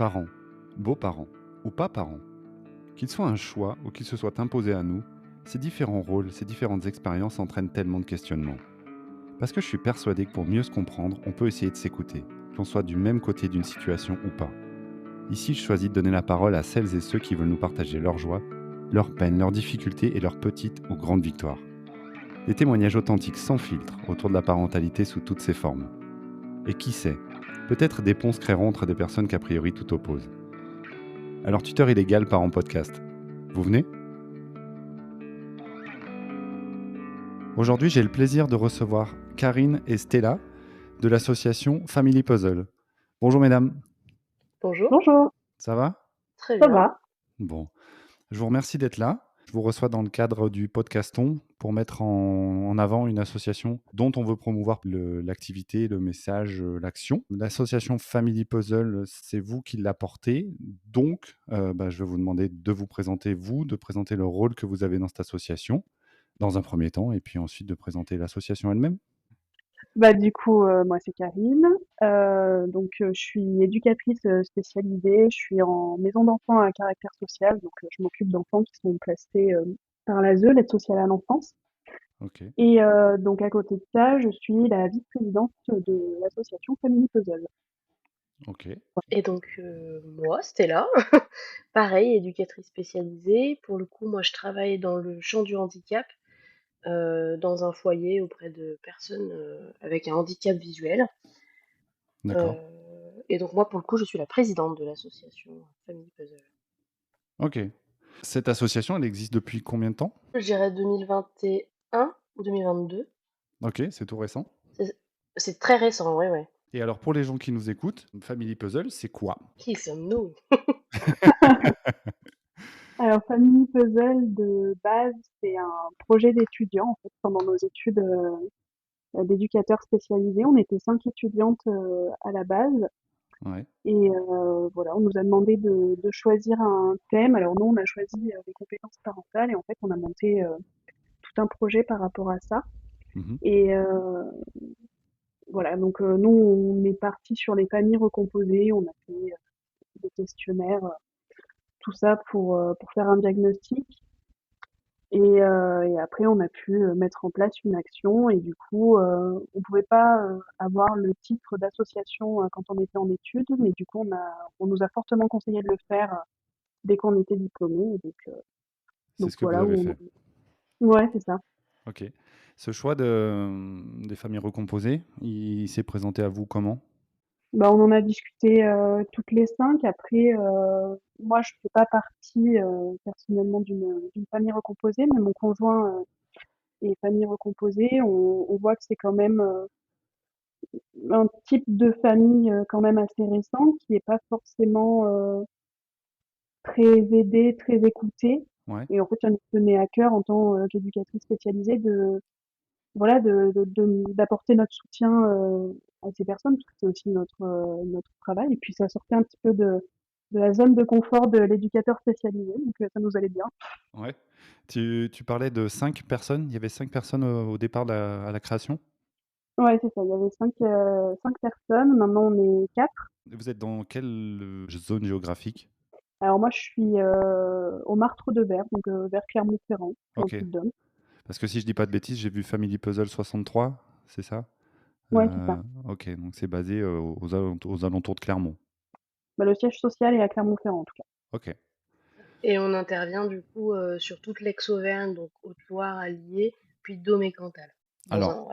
Parents, beaux-parents ou pas parents, qu'il soit un choix ou qu'il se soit imposé à nous, ces différents rôles, ces différentes expériences entraînent tellement de questionnements. Parce que je suis persuadé que pour mieux se comprendre, on peut essayer de s'écouter, qu'on soit du même côté d'une situation ou pas. Ici, je choisis de donner la parole à celles et ceux qui veulent nous partager leurs joies, leurs peines, leurs difficultés et leurs petites ou grandes victoires. Des témoignages authentiques sans filtre autour de la parentalité sous toutes ses formes. Et qui sait, peut-être des ponts se créeront entre des personnes qu'a priori tout opposent. Alors, tuteur illégal part en podcast. Vous venez? Aujourd'hui, j'ai le plaisir de recevoir Karine et Stella de l'association Family Puzzle. Bonjour mesdames, Bonjour, Bonjour, ça va? très ça bien. va? Bon, je vous remercie d'être là. Je vous reçois dans le cadre du podcaston pour mettre en avant une association dont on veut promouvoir l'activité, le message, l'action. L'association Family Puzzle, c'est vous qui la portez. Donc, je vais vous demander de vous présenter, vous, de présenter le rôle que vous avez dans cette association, dans un premier temps, et puis ensuite de présenter l'association elle-même. Moi c'est Karine, je suis éducatrice, spécialisée. Je suis en maison d'enfants à caractère social, je m'occupe d'enfants qui sont placés, par l'ASE, l'aide sociale à l'enfance Ok, donc à côté de ça, je suis la vice-présidente de l'association Family Puzzle. ok, Et donc, moi, Stella, pareil, éducatrice spécialisée. Pour le coup, moi, je travaille dans le champ du handicap, dans un foyer auprès de personnes avec un handicap visuel. d'accord. Et donc, moi, pour le coup, je suis la présidente de l'association Family Puzzle. Ok. Cette association, elle existe depuis combien de temps? Je dirais 2021 ou 2022. Ok, c'est tout récent. C'est c'est très récent, ouais, ouais. Et alors, pour les gens qui nous écoutent, Family Puzzle, c'est quoi? Qui sommes-nous? Alors Family Puzzle de base, c'est un projet d'étudiants en fait pendant nos études, d'éducateurs spécialisés. On était 5 étudiantes, à la base. Ouais, Voilà, on nous a demandé de choisir un thème. Alors nous, on a choisi les compétences parentales et en fait, on a monté tout un projet par rapport à ça. mhm, Et voilà, nous, on est parti sur les familles recomposées. On a fait des questionnaires, tout ça pour faire un diagnostic. Et après, on a pu mettre en place une action. Et du coup, on pouvait pas avoir le titre d'association quand on était en études, mais du coup, on nous a fortement conseillé de le faire dès qu'on était diplômé. c'est Donc ce que vous voilà avez où fait. ouais, c'est ça. Ok. Ce choix des familles recomposées, il s'est présenté à vous comment? Bah, on en a discuté toutes les 5. Après, moi, je fais pas partie personnellement d'une famille recomposée, mais mon conjoint est famille recomposée. On voit que c'est quand même un type de famille quand même assez récent, qui est pas forcément très aidé, très écouté. Ouais, Et en fait, ça nous tenait à cœur en tant qu'éducatrice spécialisée d'apporter notre soutien à ces personnes, parce que c'est aussi notre travail. Et puis ça sortait un petit peu de la zone de confort de l'éducateur spécialisé, donc ça nous allait bien. ouais. Tu parlais de 5 personnes. Il y avait 5 personnes au départ à la création. Ouais, c'est ça. Il y avait cinq personnes. Maintenant, on est quatre. Vous êtes dans quelle zone géographique? Alors moi, je suis au Martre de Verre, vers Clermont-Ferrand, dans le Ok. Puy-de-Dôme. Parce que si je dis pas de bêtises, j'ai vu Family Puzzle 63, c'est ça? Ouais, c'est ça. Ok, donc c'est basé aux alentours de Clermont. Bah, le siège social est à Clermont-Ferrand, en tout cas. Ok. Et on intervient du coup sur toute l'ex-Auvergne, donc Haute-Loire, Allier, puis Dôme et Cantal. Alors,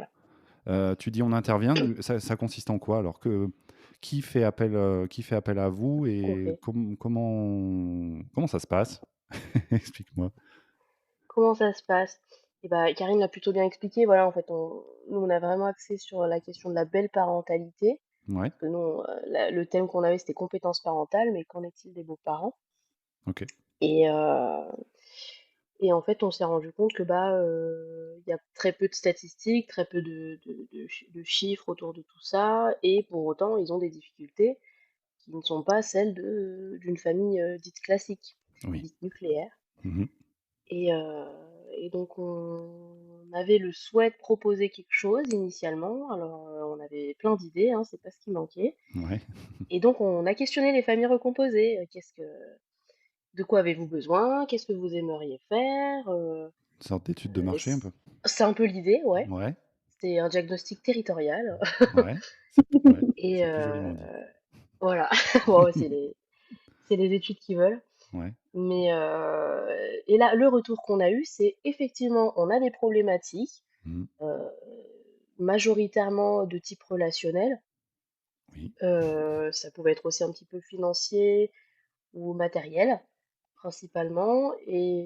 Voilà. tu dis on intervient, ça consiste en quoi? Alors que qui fait appel à vous et Ok. comment ça se passe? Explique-moi. Comment ça se passe? Et bah, Karine l'a plutôt bien expliqué. Voilà, en fait, nous, on a vraiment axé sur la question de la belle parentalité. Ouais, Parce que nous, le thème qu'on avait, c'était compétences parentales, mais qu'en est-il des beaux-parents? ok. Et, et en fait, on s'est rendu compte que bah, il y a très peu de statistiques, très peu de chiffres autour de tout ça, et pour autant, ils ont des difficultés qui ne sont pas celles d'une famille dite classique, Oui. dite nucléaire. Mhm. Et, Et donc on avait le souhait de proposer quelque chose initialement. Alors, on avait plein d'idées, hein, c'est pas ce qui manquait. Ouais. Et donc on a questionné les familles recomposées. De quoi avez-vous besoin? Qu'est-ce que vous aimeriez faire? Une sorte d'étude de Et marché un peu? c'est un peu l'idée, ouais. Ouais, C'est un diagnostic territorial. ouais, ouais, Et c'est plus joliment dit. voilà. Bon, c'est les études qui veulent. Ouais. Mais et là, le retour qu'on a eu, c'est effectivement, on a des problématiques, Mmh. heu, majoritairement de type relationnel. Oui. Ça pouvait être aussi un petit peu financier ou matériel, principalement, et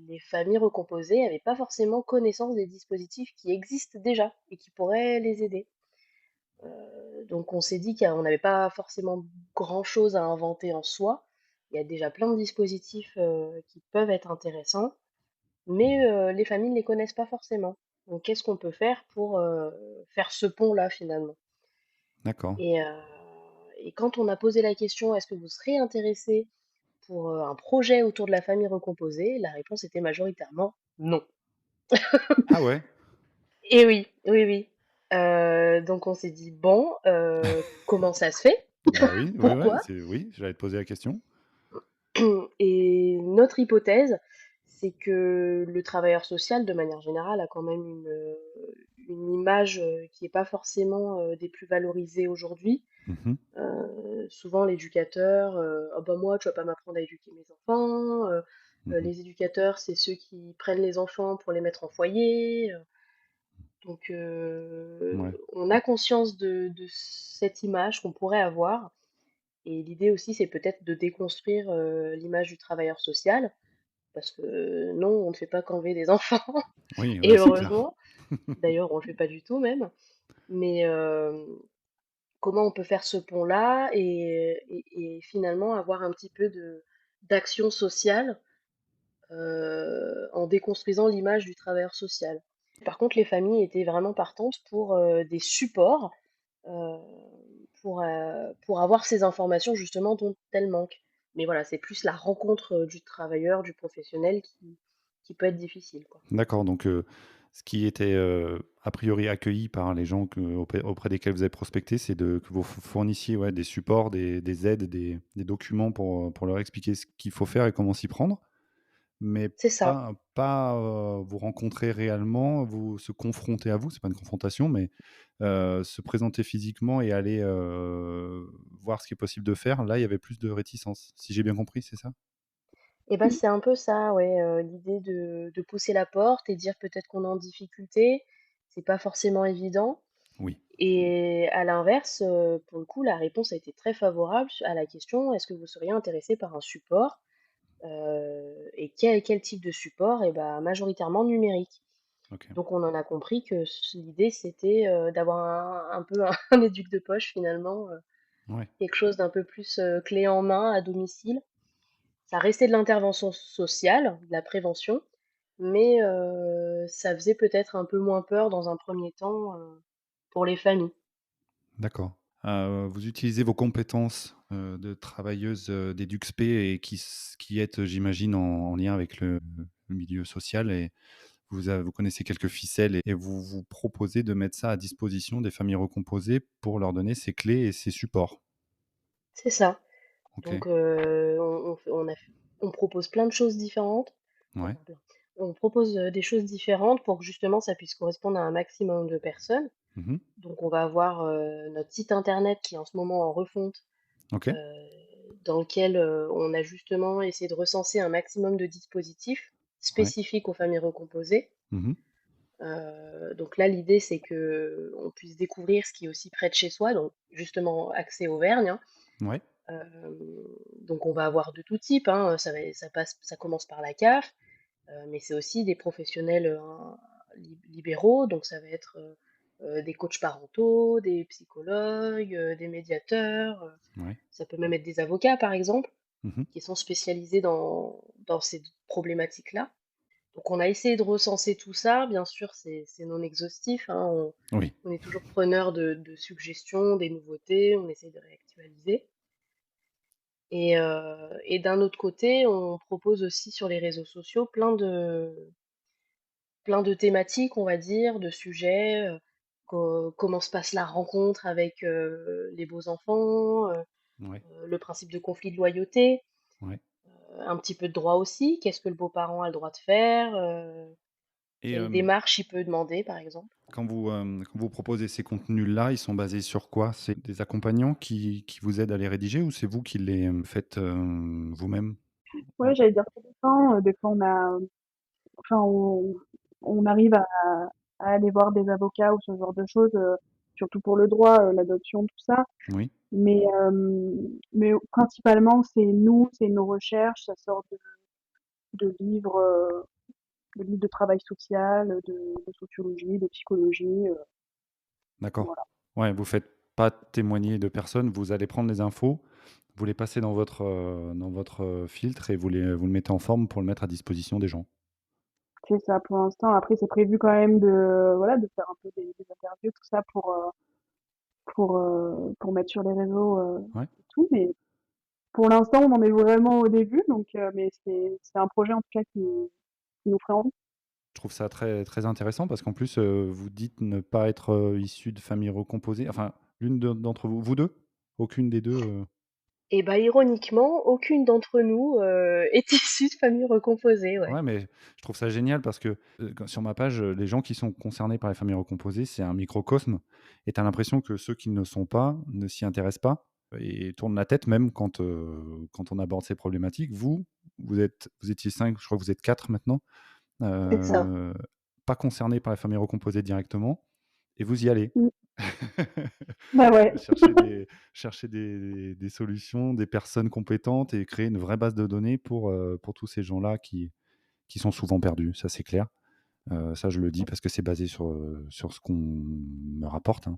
les familles recomposées avaient pas forcément connaissance des dispositifs qui existent déjà et qui pourraient les aider. Donc on s'est dit qu'on n'avait pas forcément grand-chose à inventer en soi. Il y a déjà plein de dispositifs, qui peuvent être intéressants, mais les familles ne les connaissent pas forcément. Donc qu'est-ce qu'on peut faire pour, faire ce pont-là, finalement? D'accord. Et quand on a posé la question: «Est-ce que vous serez intéressés pour, un projet autour de la famille recomposée?» La réponse était majoritairement: «Non». Ah ouais? Et oui, oui, oui. Donc on s'est dit: «Bon, comment ça se fait? Bah oui, ouais, ouais, Pourquoi?» oui, j'allais te poser la question. Et notre hypothèse, c'est que le travailleur social, de manière générale, a quand même une image, qui est pas forcément, des plus valorisées aujourd'hui. Mmh. Souvent l'éducateur, «Ah bah, moi, tu vas pas m'apprendre à éduquer mes enfants», Mmh. les éducateurs, c'est ceux qui prennent les enfants pour les mettre en foyer, donc Ouais. on a conscience de cette image qu'on pourrait avoir, et l'idée aussi, c'est peut-être de déconstruire, l'image du travailleur social, parce que non, on ne fait pas qu'enlever des enfants, Oui, et ouais, c'est clair. heureusement. D'ailleurs, on le fait pas du tout même, mais comment on peut faire ce pont-là, et finalement avoir un petit peu d'action sociale, en déconstruisant l'image du travailleur social. Par contre, les familles étaient vraiment partantes pour, des supports, heu, pour avoir ces informations justement dont elles manquent. Mais voilà, c'est plus la rencontre, du travailleur, du professionnel qui peut être difficile, quoi. D'accord, donc ce qui était, a priori accueilli par les gens auprès desquels vous avez prospecté, c'est que vous fournissiez, ouais, des supports, des aides, des documents pour leur expliquer ce qu'il faut faire et comment s'y prendre, mais C'est ça. pas, vous rencontrer réellement, se confronter à vous. C'est pas une confrontation, mais se présenter physiquement et aller, voir ce qui est possible de faire. Là, il y avait plus de réticence, si j'ai bien compris, c'est ça? Et bah, c'est un peu ça, ouais, l'idée de pousser la porte et dire peut-être qu'on est en difficulté, c'est pas forcément évident. Oui. Et à l'inverse, pour le coup, la réponse a été très favorable à la question: «Est-ce que vous seriez intéressé par un support?» Et quel type de support? Et bah, majoritairement numérique. OK. Donc on en a compris que l'idée, c'était, d'avoir un peu un éduc de poche finalement, Ouais. quelque chose d'un peu plus, clé en main à domicile. Ça restait de l'intervention sociale, de la prévention, mais ça faisait peut-être un peu moins peur dans un premier temps, pour les familles. D'accord. Vous utilisez vos compétences, de travailleuse, d'EduxP et qui êtes, j'imagine, en lien avec le milieu social et vous connaissez quelques ficelles et vous vous proposez de mettre ça à disposition des familles recomposées pour leur donner ces clés et ces supports. C'est ça. OK. Donc on propose plein de choses différentes, Ouais. enfin plein. On propose, des choses différentes pour que justement ça puisse correspondre à un maximum de personnes. Mmh. Donc on va avoir, notre site internet qui est en ce moment en refonte, OK. dans lequel, on a justement essayé de recenser un maximum de dispositifs Ouais. spécifiques aux familles recomposées. Mmh. Donc là, l'idée, c'est que on puisse découvrir ce qui est aussi près de chez soi, donc justement accès Auvergne, hein. Ouais. Hem, donc on va avoir de tout type, hein, ça commence par la CAF, mais c'est aussi des professionnels, libéraux, donc ça va être, des coachs parentaux, des psychologues, des médiateurs, Ouais. ça peut même être des avocats, par exemple, Mmh. qui sont spécialisés dans ces problématiques-là. Donc on a essayé de recenser tout ça. Bien sûr, c'est non exhaustif, hein, Oui. on est toujours preneur de suggestions, des nouveautés, on essaye de réactualiser, et d'un autre côté, on propose aussi sur les réseaux sociaux plein plein de thématiques, on va dire, de sujets, comment se passe la rencontre avec, les beaux enfants, Ouais, le principe de conflit de loyauté, ouais. un petit peu de droit aussi. Qu'est-ce que le beau-parent a le droit de faire? Et Quelle démarche il peut demander, par exemple? quand vous proposez ces contenus-là, ils sont basés sur quoi? C'est des accompagnants qui vous aident à les rédiger ou c'est vous qui les, faites, vous-même? Ouais, Ouais, j'allais dire ça dépend, des fois on a enfin on arrive à aller voir des avocats ou ce genre de choses, surtout pour le droit, l'adoption, tout ça. oui, Mais principalement c'est nous, c'est nos recherches, ça sort de livres, de livres de travail social, de sociologie, de psychologie, d'accord. voilà. Ouais, vous faites pas témoigner de personnes, vous allez prendre les infos, vous les passez dans votre, filtre et vous le mettez en forme pour le mettre à disposition des gens? C'est ça pour l'instant. Après c'est prévu quand même de voilà, de faire un peu des interviews, tout ça pour mettre sur les réseaux, Ouais? et tout, mais pour l'instant, on en est vraiment au début, donc mais c'est un projet en tout cas qui nous ferait envie. Je trouve ça très, très intéressant parce qu'en plus, vous dites ne pas être, issus de familles recomposées. Enfin, d'entre vous, vous 2? Aucune des 2. Et bah, ironiquement, aucune d'entre nous, est issue de famille recomposée, ouais. Ouais, mais je trouve ça génial parce que, quand sur ma page, les gens qui sont concernés par les familles recomposées, c'est un microcosme et tu as l'impression que ceux qui ne le sont pas, ne s'y intéressent pas et tournent la tête même quand on aborde ces problématiques. Vous, vous étiez 5, je crois que vous êtes 4 maintenant, C'est ça. heu, pas concernés par les familles recomposées directement et vous y allez. Mmh. Bah, ouais. Chercher des solutions, des personnes compétentes et créer une vraie base de données pour tous ces gens-là qui sont souvent perdus, ça c'est clair. Ça je le dis parce que c'est basé sur ce qu'on me rapporte, hein.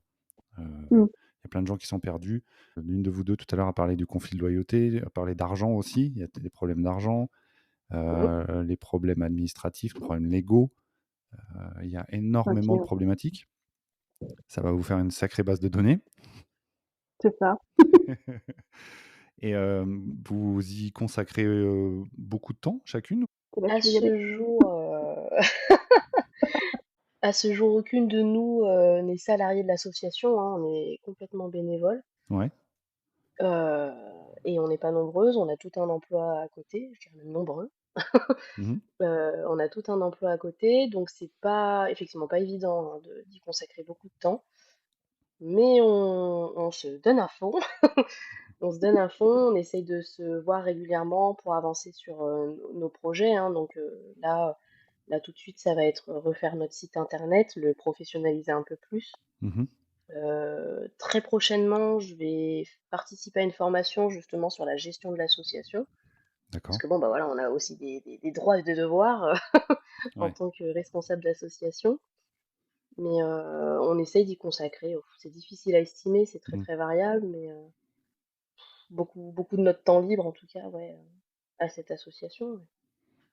Mmh. Il y a plein de gens qui sont perdus. L'une de vous 2 tout à l'heure a parlé du conflit de loyauté, a parlé d'argent aussi. Il y a des problèmes d'argent, Mmh. les problèmes administratifs, les problèmes légaux. Il y a OK, énormément de ouais. problématiques. Ça va vous faire une sacrée base de données. C'est ça. Et vous y consacrez, beaucoup de temps chacune? Tu là, À tu veux y aller? ce jour, à ce jour, aucune de nous, n'est salariée de l'association, hein, on est complètement bénévoles, Ouais. heu et on n'est pas nombreuses, on a tout un emploi à côté, je dirais même nombreux. Mmh. On a tout un emploi à côté, donc c'est pas effectivement pas évident, hein, d'y consacrer beaucoup de temps, mais on se donne à fond. On se donne à fond, on essaye de se voir régulièrement pour avancer sur, nos projets, hein, donc là tout de suite, ça va être refaire notre site internet, le professionnaliser un peu plus. Mmh. Très prochainement, je vais participer à une formation justement sur la gestion de l'association. Parce D'accord. que bon, bah, voilà, on a aussi des droits et des devoirs, en Ouais. tant que responsable d'association. Mais, on essaye d'y consacrer, c'est difficile à estimer, c'est très, Mmh. très variable, mais, beaucoup de notre temps libre en tout cas, ouais, à cette association, ouais.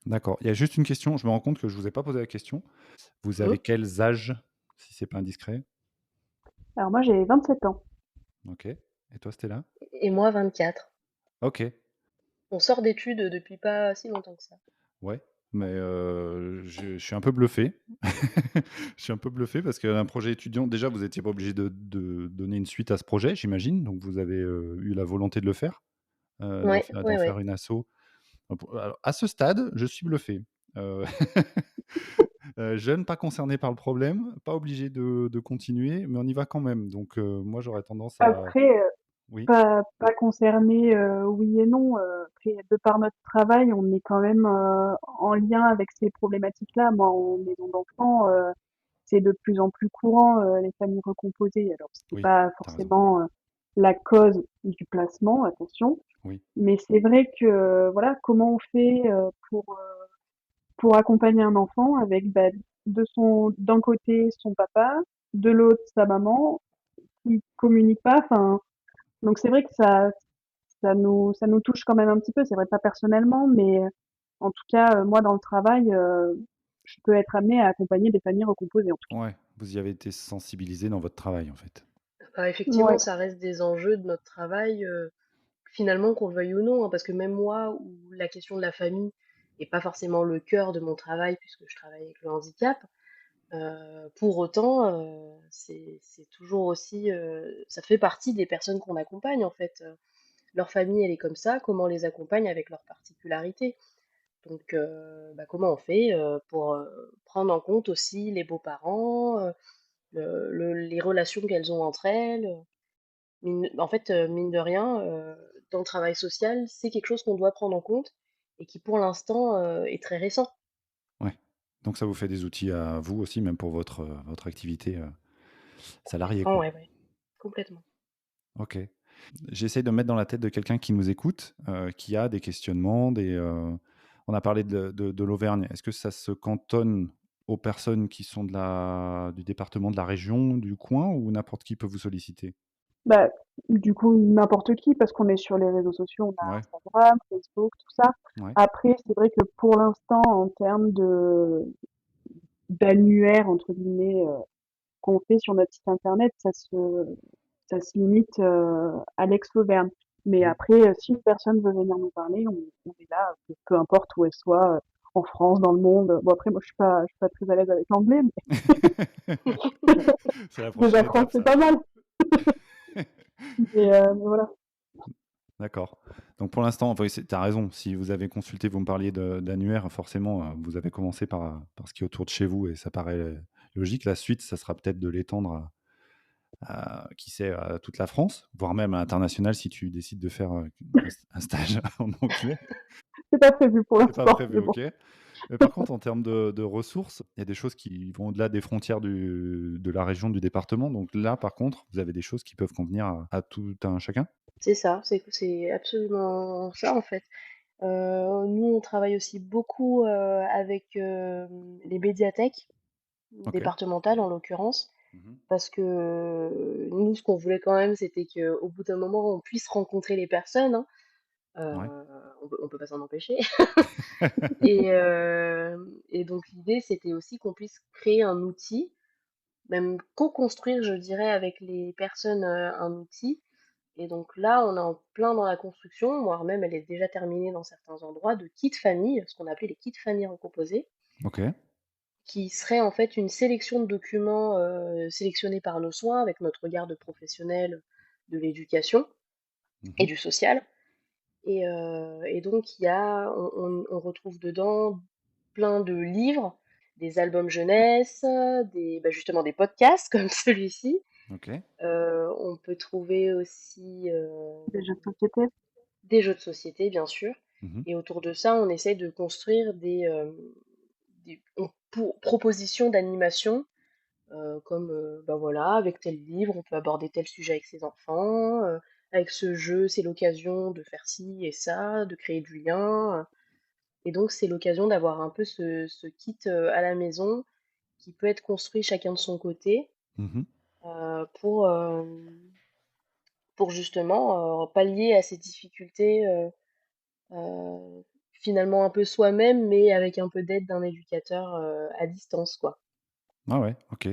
D'accord. Il y a juste une question, je me rends compte que je vous ai pas posé la question. Vous Mmh. avez quels âges, si c'est pas indiscret? Alors moi, j'ai 27 ans. OK. Et toi, Stella? Et moi 24. OK. On sort d'études, depuis pas si longtemps que ça. Ouais. Mais je suis un peu bluffé. Je suis un peu bluffé parce qu'un projet étudiant déjà, vous étiez pas obligé de donner une suite à ce projet, j'imagine? Donc vous avez, eu la volonté de le faire? Ouais, ouais, D'en ouais. faire une asso? Alors à ce stade, je suis bluffé. Heu, jeune, pas concerné par le problème, pas obligé de continuer, mais on y va quand même. Donc moi, j'aurais tendance à Après, oui, pas concerné, oui et non, après de par notre travail, on est quand même, en lien avec ces problématiques-là. Moi, en maison d'enfants, c'est de plus en plus courant, les familles recomposées. Alors c'est oui, pas tu as raison. forcément, la cause du placement, attention, Oui. mais c'est vrai que, voilà, comment on fait, pour accompagner un enfant avec, bah, d'un côté son papa, de l'autre sa maman, qui communiquent pas, enfin, donc c'est vrai que ça nous touche quand même un petit peu. C'est vrai pas personnellement, mais en tout cas, moi dans le travail, je peux être amenée à accompagner des familles recomposées en tout cas. Ouais, vous y avez été sensibilisé dans votre travail, en fait. Bah, effectivement, Ouais, ça reste des enjeux de notre travail, finalement qu'on le veuille ou non, hein, parce que même moi, où la question de la famille est pas forcément le cœur de mon travail puisque je travaille avec le handicap. Pour autant, c'est toujours aussi, ça fait partie des personnes qu'on accompagne en fait, leur famille elle est comme ça, comment on les accompagne avec leurs particularités? Donc bah, comment on fait, pour, prendre en compte aussi les beaux-parents, les relations qu'elles ont entre elles, en fait, mine de rien, dans le travail social, c'est quelque chose qu'on doit prendre en compte et qui pour l'instant, est très récent. Ouais. Donc ça vous fait des outils à vous aussi, même pour votre activité, salariée, Complètement, quoi? ouais, ouais, complètement. OK. J'essaye de me mettre dans la tête de quelqu'un qui nous écoute, qui a des questionnements, on a parlé de l'Auvergne. Est-ce que ça se cantonne aux personnes qui sont du département, de la région, du coin ou n'importe qui peut vous solliciter? Bah, du coup, n'importe qui, parce qu'on est sur les réseaux sociaux, on a Ouais, Instagram, Facebook, tout ça. ouais. Après, c'est vrai que pour l'instant, en termes d'annuaire, entre guillemets, qu'on fait sur notre site internet, ça se limite à l'Aix-Auvergne. Mais Mmh. après, si une personne veut venir nous parler, on est là, peu importe où elle soit, en France, dans le monde. Bon après, moi, je suis pas très à l'aise avec l'anglais, mais C'est la prochaine déjà France, étape c'est ça. pas mal. Mais voilà. D'accord. Donc pour l'instant, oui, tu as raison, si vous avez consulté, vous me parliez d'annuaire, forcément, vous avez commencé par ce qui est autour de chez vous et ça paraît, logique. La suite, ça sera peut-être de l'étendre à qui sait, à toute la France, voire même à l'international si tu décides de faire, un stage en anglais. C'est pas prévu pour C'est pas l'instant, prévu, mais bon. OK. Mais par contre, en termes de ressources, il y a des choses qui vont au-delà des frontières de la région, du département. Donc là, par contre, vous avez des choses qui peuvent convenir à tout un chacun? C'est ça, c'est absolument ça, en fait. Nous, on travaille aussi beaucoup, avec, les médiathèques, OK. départementales en l'occurrence, Mmh. parce que, nous, ce qu'on voulait quand même, c'était qu'au bout d'un moment, on puisse rencontrer les personnes, hein, Ouais. on peut pas s'en empêcher et donc l'idée, c'était aussi qu'on puisse créer un outil, même co-construire, je dirais, avec les personnes, un outil et donc là, on est en plein dans la construction, voire même elle est déjà terminée dans certains endroits, de kits famille, ce qu'on appelait les kits famille recomposés, OK. qui serait en fait une sélection de documents, sélectionnés par nos soins avec notre regard de professionnels de l'éducation et Mmh. du social et donc il y a on retrouve dedans plein de livres, des albums jeunesse, justement des podcasts comme celui-ci. OK. On peut trouver aussi, Des jeux de société. des jeux de société, bien sûr Mmh. et autour de ça, on essaye de construire des propositions d'animation, comme, bah, voilà, avec tel livre, on peut aborder tel sujet avec ses enfants, avec ce jeu, c'est l'occasion de faire ci et ça, de créer du lien, et donc c'est l'occasion d'avoir un peu ce kit, à la maison qui peut être construit chacun de son côté, Mmh. heu, pour, hem, pour justement, pallier à ces difficultés, finalement un peu soi-même, mais avec un peu d'aide d'un éducateur, à distance, quoi. Ah ouais, OK.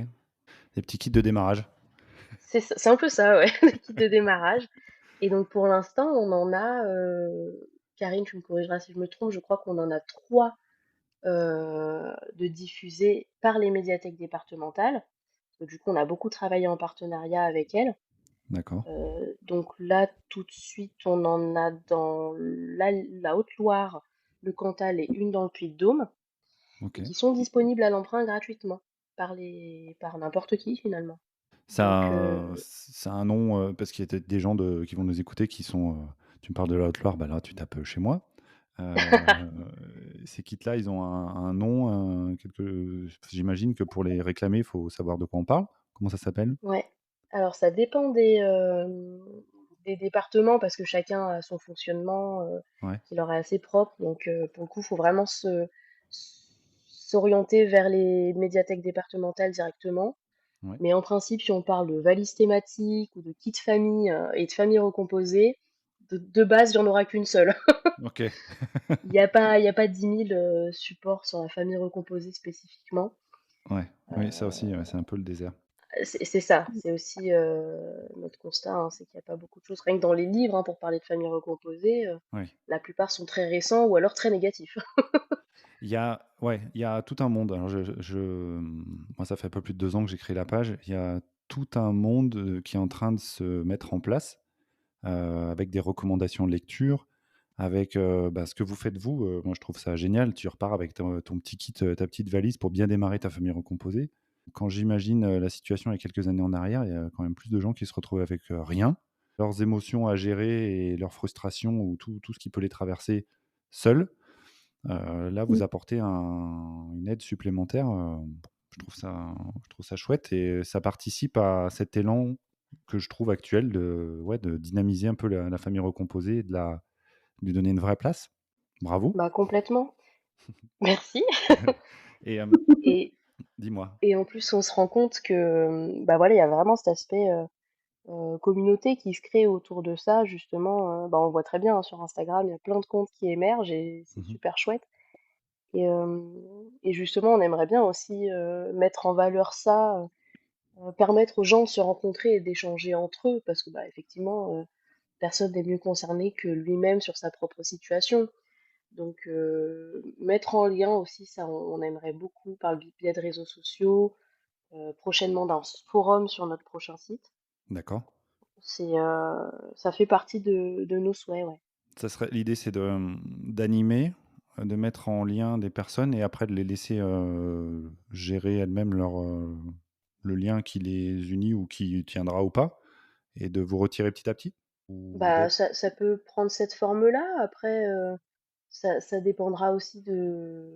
Des petits kits de démarrage. C'est un peu ça, ouais, le kit de démarrage et donc pour l'instant, on en a, Karine, tu me corrigeras si je me trompe, je crois qu'on en a 3 de diffusés par les médiathèques départementales. Parce que du coup, on a beaucoup travaillé en partenariat avec elles. D'accord. Donc là, tout de suite, on en a dans la Haute-Loire, le Cantal et une dans le Puy-de-Dôme et OK. qui sont disponibles à l'emprunt gratuitement par n'importe qui finalement. Donc Ça a un nom, parce qu'il y a peut-être des gens qui vont nous écouter qui sont, tu me parles de la Haute-Loire, bah, là, tu tapes, chez moi. Ces kits-là, ils ont un nom, j'imagine que pour les réclamer, il faut savoir de quoi on parle? Comment ça s'appelle? ouais. Alors ça dépend des départements parce que chacun a son fonctionnement, Ouais, qui leur est assez propre. Donc, pour le coup, il faut vraiment s'orienter vers les médiathèques départementales directement. ouais. Mais en principe, si on parle de valise thématique ou de kit famille, et de famille recomposée, de base, il y en aura qu'une seule. OK. Il y a pas 10 000, supports sur la famille recomposée spécifiquement. Ouais, oui, ça aussi, ouais, Heu c'est un peu le désert. C'est ça, c'est aussi, notre constat, hein, c'est qu'il y a pas beaucoup de choses. Rien que dans les livres, hein, pour parler de famille recomposée, Oui. la plupart sont très récents ou alors très négatifs. Il y a tout un monde. Alors moi, ça fait un peu plus de 2 ans que j'ai créé la page. Il y a tout un monde, qui est en train de se mettre en place, avec des recommandations de lecture, avec, bah, ce que vous faites vous, moi je trouve ça génial. Tu repars avec ton petit kit, ta petite valise pour bien démarrer ta famille recomposée. Quand j'imagine, la situation il y a quelques années en arrière, il y a quand même plus de gens qui se retrouvaient avec, rien. Leurs émotions à gérer et leurs frustrations ou tout ce qui peut les traverser seuls. Là, Mmh. vous apportez une aide supplémentaire, je trouve ça chouette et ça participe à cet élan que je trouve actuel de ouais, de dynamiser un peu la famille recomposée et de lui donner une vraie place. Bravo. Bah, complètement. Merci. Et Et dis-moi? et en plus, on se rend compte que, bah, voilà, il y a vraiment cet aspect, communauté qui se crée autour de ça justement, bah, on le voit très bien, hein, sur Instagram, il y a plein de comptes qui émergent et c'est Mmh. super chouette et justement, on aimerait bien aussi, mettre en valeur ça, permettre aux gens de se rencontrer et d'échanger entre eux parce que, bah, effectivement, personne n'est mieux concerné que lui-même sur sa propre situation. Donc mettre en lien aussi ça, on aimerait beaucoup par le biais de réseaux sociaux, prochainement d'un forum sur notre prochain site. D'accord. Ça fait partie de nos souhaits, ouais. Ça serait l'idée, c'est d'animer, de mettre en lien des personnes et après de les laisser, gérer elles-mêmes le lien qui les unit ou qui tiendra ou pas et de vous retirer petit à petit? Ou Bah, d'être ça peut prendre cette forme-là. Après, ça dépendra aussi de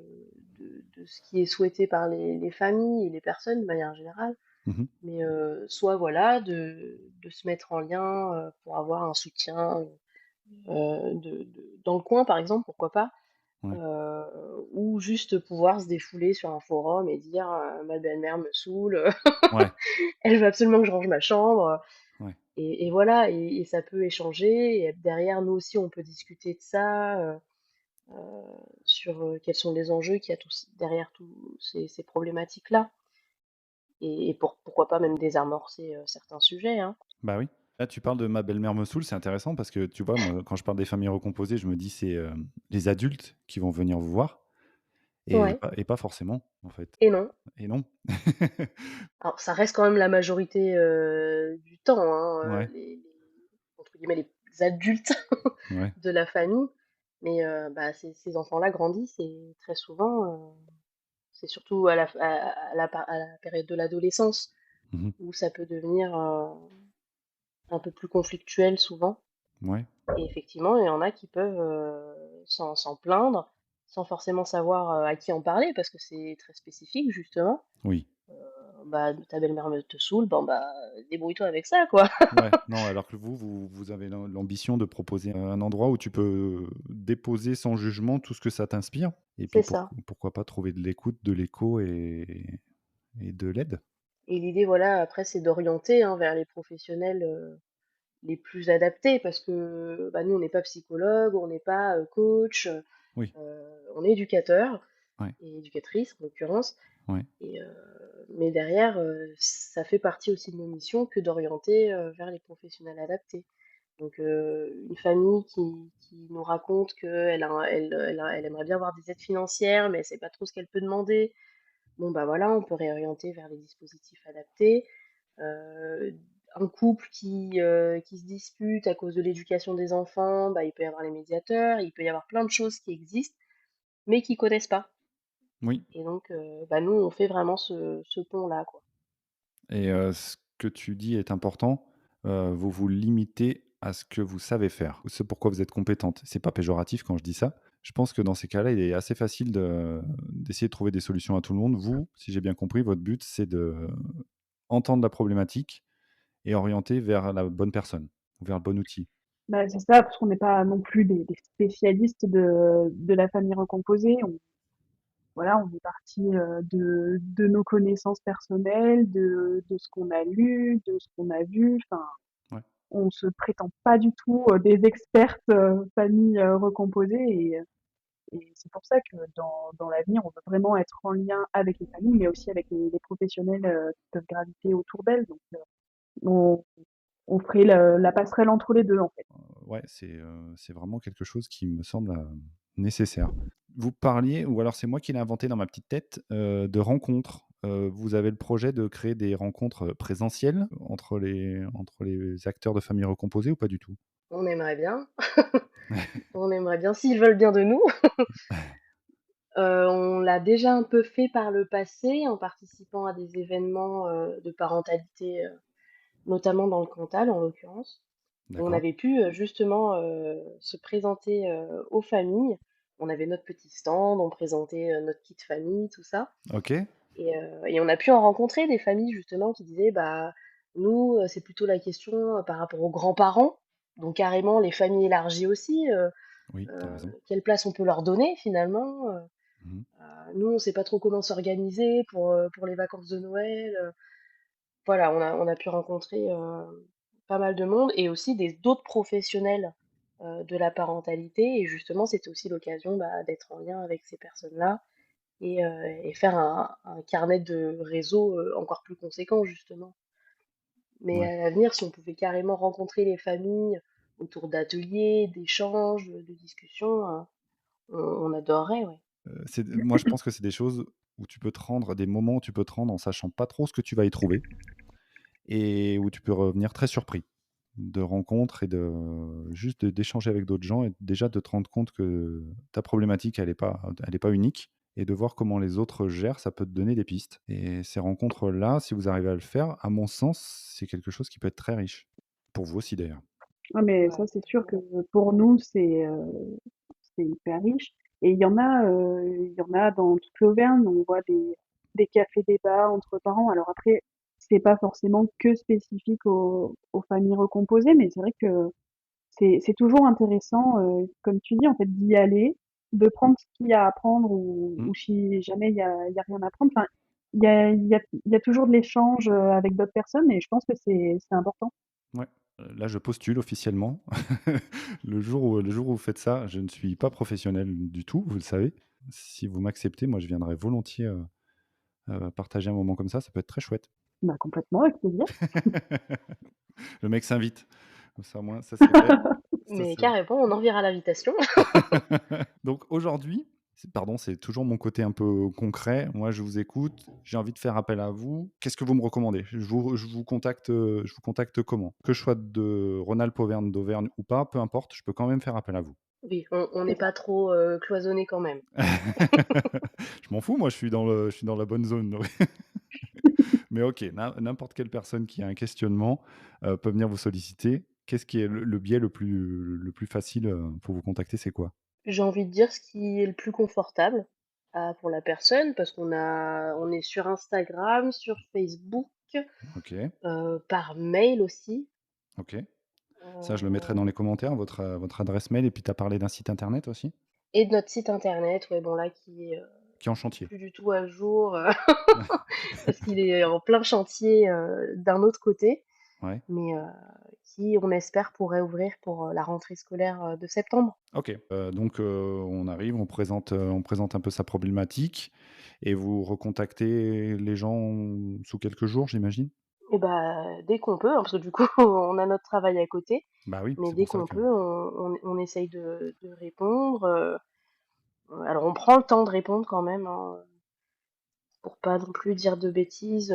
ce qui est souhaité par les familles et les personnes de manière générale. mmh Mais, soit voilà, de se mettre en lien, pour avoir un soutien, dans le coin par exemple, pourquoi pas? ouais, Ou juste pouvoir se défouler sur un forum et dire, «Ma belle-mère me saoule, ouais, elle veut absolument que je range ma chambre», ouais. et voilà et ça peut échanger et derrière nous aussi on peut discuter de ça, heu, sur, quels sont les enjeux qu'il y a tous derrière tous ces problématiques-là et pourquoi pas même désamorcer, certains sujets, hein. Bah, oui. Là, tu parles de «Ma belle-mère me saoule», c'est intéressant parce que, tu vois, moi, quand je parle des familles recomposées, je me dis: «C'est, les adultes qui vont venir vous voir» Ouais et pas forcément, en fait et non. et non. Alors ça reste quand même la majorité, du temps, hein, Ouais, les entre guillemets «les adultes» ouais. de la famille, mais bah, ces enfants-là grandissent et très souvent, c'est surtout à la période de l'adolescence Mmh. où ça peut devenir, un peu plus conflictuel souvent Ouais, et effectivement, il y en a qui peuvent, s'en plaindre sans forcément savoir, à qui en parler parce que c'est très spécifique justement. oui. Bah, ta belle-mère me te saoule, bon bah, débrouille-toi avec ça quoi. Ouais, non, alors que vous avez l'ambition de proposer un endroit où tu peux déposer sans jugement tout ce que ça t'inspire et puis C'est ça pourquoi pas trouver de l'écoute, de l'écho et de l'aide? et l'idée voilà après c'est d'orienter, hein, vers les professionnels, les plus adaptés parce que, bah, nous on n'est pas psychologue, on n'est pas, coach, Oui, on est éducateur ouais, et éducatrice en l'occurrence ouais. et mais derrière, ça fait partie aussi de nos missions que d'orienter, vers les professionnels adaptés. Donc une famille qui nous raconte qu'elle a un elle aimerait bien avoir des aides financières, mais elle sait pas trop ce qu'elle peut demander. Bon, bah, voilà, on peut réorienter vers les dispositifs adaptés. Un couple qui se dispute à cause de l'éducation des enfants, bah, il peut y avoir les médiateurs, il peut y avoir plein de choses qui existent, mais qu'ils connaissent pas Oui et donc bah, nous, on fait vraiment ce pont-là, quoi. et ce que tu dis est important, vous vous limitez à ce que vous savez faire. C'est pourquoi vous êtes compétente. C'est pas péjoratif quand je dis ça. Je pense que dans ces cas-là, il est assez facile d'essayer de trouver des solutions à tout le monde. Vous, si j'ai bien compris, votre but, c'est d'entendre la problématique et orienter vers la bonne personne, ou vers le bon outil. Bah, c'est ça, parce qu'on n'est pas non plus des spécialistes de la famille recomposée. Voilà, on est parti de nos connaissances personnelles, de ce qu'on a lu, de ce qu'on a vu. Enfin, Ouais. on se prétend pas du tout des expertes famille recomposée et c'est pour ça que dans l'avenir, on veut vraiment être en lien avec les familles, mais aussi avec les professionnels qui peuvent graviter autour d'elles. Donc, on, on ferait la passerelle entre les deux, en fait. Ouais, c'est vraiment quelque chose qui me semble, nécessaire. Vous parliez ou alors c'est moi qui l'ai inventé dans ma petite tête, de rencontres. Vous avez le projet de créer des rencontres, présentielles entre les acteurs de familles recomposées ou pas du tout? On aimerait bien, on aimerait bien s'ils veulent bien de nous. On l'a déjà un peu fait par le passé en participant à des événements, de parentalité, notamment dans le Cantal en l'occurrence. On D'accord. avait pu, justement, se présenter, aux familles. On avait notre petit stand, on présentait, notre kit famille, tout ça OK. et on a pu en rencontrer des familles justement qui disaient: «Bah, nous, c'est plutôt la question, par rapport aux grands-parents». Donc carrément les familles élargies aussi, Oui, tu as raison. quelle place on peut leur donner finalement, Mmh. nous on sait pas trop comment s'organiser pour les vacances de Noël, voilà, on a pu rencontrer, pas mal de monde et aussi des d'autres professionnels, de la parentalité et justement, c'était aussi l'occasion, bah, d'être en lien avec ces personnes-là et faire un carnet de réseau, encore plus conséquent justement. Mais Ouais. à l'avenir, si on pouvait carrément rencontrer les familles autour d'ateliers, d'échanges, de discussions, on adorerait, ouais. Moi, je pense que c'est des choses où tu peux te rendre des moments où tu peux te rendre en sachant pas trop ce que tu vas y trouver et où tu peux revenir très surpris de rencontres et d'échanger avec d'autres gens et déjà de te rendre compte que ta problématique, elle est pas unique et de voir comment les autres gèrent, ça peut te donner des pistes et ces rencontres-là, si vous arrivez à le faire, à mon sens, c'est quelque chose qui peut être très riche. Pour vous aussi d'ailleurs. Ah, mais Ouais, ça, c'est sûr que totalement. pour nous, c'est hyper riche. Et il y en a dans toute l'Auvergne. On voit des cafés-débats entre parents. Alors après, c'est pas forcément que spécifique aux familles recomposées, mais c'est vrai que c'est toujours intéressant, comme tu dis, en fait, d'y aller, de prendre ce qu'il y a à prendre Mmh. ou si jamais il y a rien à prendre. Enfin, il y a toujours de l'échange avec d'autres personnes et je pense que c'est important. Ouais, là, je postule officiellement. Le jour où vous faites ça, je ne suis pas professionnel du tout, vous le savez. Si vous m'acceptez, moi, je viendrai volontiers, partager un moment comme ça peut être très chouette. Bah, complètement, avec plaisir. Le mec s'invite. Comme ça, au moins, ça, c'est fait. Ça, Mais c'est carrément, on enverra l'invitation. donc aujourd'hui, c'est toujours mon côté un peu concret. Moi, je vous écoute, j'ai envie de faire appel à vous. Qu'est-ce que vous me recommandez? Je vous contacte comment? Que je sois de Rhône-Alpes, d'Auvergne ou pas, peu importe, je peux quand même faire appel à vous. Oui, on C'est n'est ça. pas trop, cloisonné quand même. Je m'en fous, moi, je suis dans la bonne zone, donc mais OK, n'importe quelle personne qui a un questionnement, peut venir vous solliciter. Qu'est-ce qui est le biais le plus facile, pour vous contacter, c'est quoi? J'ai envie de dire ce qui est le plus confortable, pour la personne parce on est sur Instagram, sur Facebook, OK, par mail aussi, OK. Ça, je le mettrai dans heu les commentaires, votre adresse mail et puis tu as parlé d'un site internet aussi? et de notre site internet, ouais, bon là qui est, Qui est en chantier? plus du tout à jour, parce qu'il est en plein chantier, d'un autre côté, Ouais, mais qui, on espère, pourrait ouvrir pour, la rentrée scolaire, de septembre. OK. Donc on arrive, on présente un peu sa problématique et vous recontactez les gens sous quelques jours, j'imagine? Et bah, dès qu'on peut, hein, parce que du coup, on a notre travail à côté, Bah oui, mais c'est dès pour ça qu'on que peut, on essaye de répondre, alors on prend le temps de répondre quand même, hein, pour pas non plus dire de bêtises,